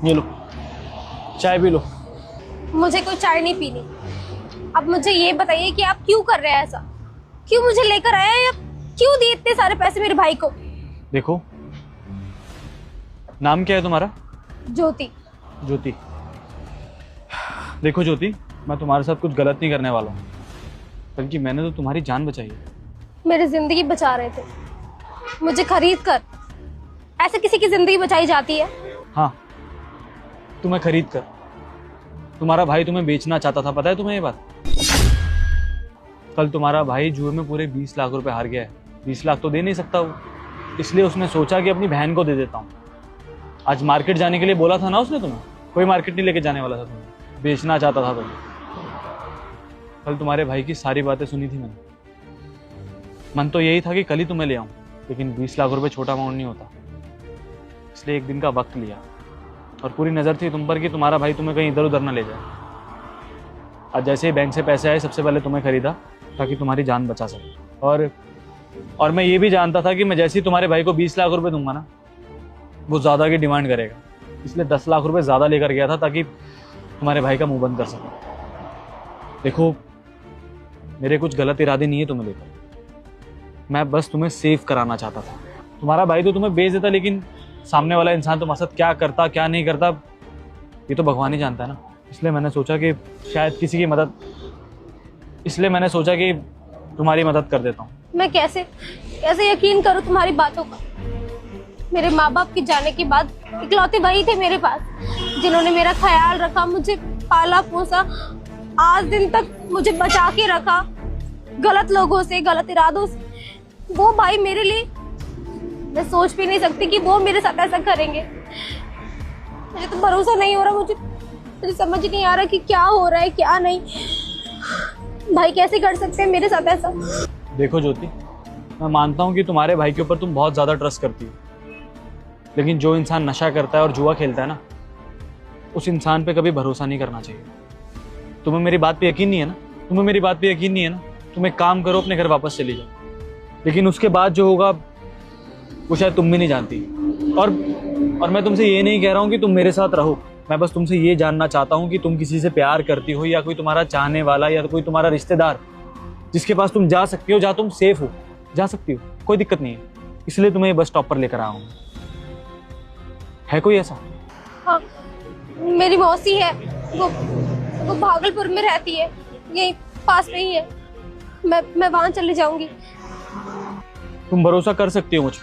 ये लो, चाय P low. मुझे कोई चाय नहीं पीनी। अब मुझे ये बताइए कि आप क्यों कर रहे हैं ऐसा? क्यों मुझे लेकर आए हैं या क्यों दिए इतने सारे पैसे मेरे भाई को? देखो, नाम क्या है तुम्हारा? ज्योति। ज्योति। देखो ज्योति, मैं तुम्हारे साथ कुछ गलत नहीं करने वाला हूँ, बल्कि मैंने तो तुम्हारी जान बचाई है। मेरी जिंदगी बचा रहे थे, मुझे खरीद कर। ऐसे किसी की जिंदगी बचाई जाती है? हाँ, तुम्हें खरीद कर। तुम्हारा भाई तुम्हें बेचना चाहता था, पता है तुम्हें ये बात? कल तुम्हारा भाई जुए में पूरे 20 लाख रुपए हार गया है। 20 लाख तो दे नहीं सकता वो, इसलिए उसने सोचा कि अपनी बहन को दे देता हूँ। आज मार्केट जाने के लिए बोला था ना उसने तुम्हें? कोई मार्केट नहीं लेके जाने वाला था तुम्हें, बेचना चाहता था तुम्हें। कल तुम्हारे भाई की सारी बातें सुनी थी मैंने। मन तो यही था कि कल ही तुम्हें ले आऊं, लेकिन 20 लाख रुपए छोटा अमाउंट नहीं होता, इसलिए एक दिन का वक्त लिया। और पूरी नज़र थी तुम पर कि तुम्हारा भाई तुम्हें कहीं इधर उधर ना ले जाए। आज जैसे ही बैंक से पैसे आए, सबसे पहले तुम्हें खरीदा ताकि तुम्हारी जान बचा सके। और मैं ये भी जानता था कि मैं जैसे ही तुम्हारे भाई को 20 लाख रुपए दूंगा ना, वो ज़्यादा की डिमांड करेगा, इसलिए 10 लाख रुपए ज़्यादा लेकर गया था ताकि तुम्हारे भाई का मुंह बंद कर सके। देखो, मेरे कुछ गलत इरादे नहीं है तुम्हें लेकर, मैं बस तुम्हें सेव कराना चाहता था। तुम्हारा भाई तो तुम्हें बेच देता, लेकिन सामने वाला इंसान तुम्हारे साथ क्या करता क्या नहीं करता ये तो भगवान ही जानता है ना। इसलिए मैंने सोचा कि तुम्हारी मदद कर देता हूँ। मैं कैसे यकीन करूं तुम्हारी बातों का? मेरे माँ बाप के जाने के बाद इकलौते भाई थे मेरे पास, जिन्होंने मेरा ख्याल रखा, मुझे पाला पोसा, आज दिन तक मुझे बचा के रखा गलत लोगों से, गलत इरादों से। वो भाई मेरे लिए, मैं सोच भी नहीं सकती कि वो मेरे साथ ऐसा करेंगे। मुझे तो भरोसा नहीं हो रहा, मुझे समझ नहीं आ रहा कि क्या हो रहा है क्या नहीं। भाई कैसे कर सकते हैं मेरे साथ ऐसा? देखो ज्योति, मैं मानता हूँ कि तुम्हारे भाई के ऊपर तुम बहुत ज़्यादा ट्रस्ट करती हो, लेकिन जो इंसान नशा करता है और जुआ खेलता है ना, उस इंसान पे कभी भरोसा नहीं करना चाहिए। तुम्हें मेरी बात पे यकीन नहीं है ना? तुम एक काम करो, अपने घर वापस चली जाओ, लेकिन उसके बाद जो होगा वो शायद तुम भी नहीं जानती। और मैं तुमसे ये नहीं कह रहा हूँ कि तुम मेरे साथ रहो, मैं बस तुमसे ये जानना चाहता हूँ कि तुम किसी से प्यार करती हो, या कोई तुम्हारा चाहने वाला, या कोई तुम्हारा रिश्तेदार जिसके पास तुम जा सकती हो, जहाँ तुम सेफ हो, जा सकती हो, कोई दिक्कत नहीं है। इसलिए तुम्हें बस स्टॉप पर लेकर आया हूँ। है कोई ऐसा? हाँ, मेरी मौसी है, वो भागलपुर में रहती है, यही पास में ही है। मैं वहां चले जाऊंगी। तुम भरोसा कर सकती हो मुझ पर?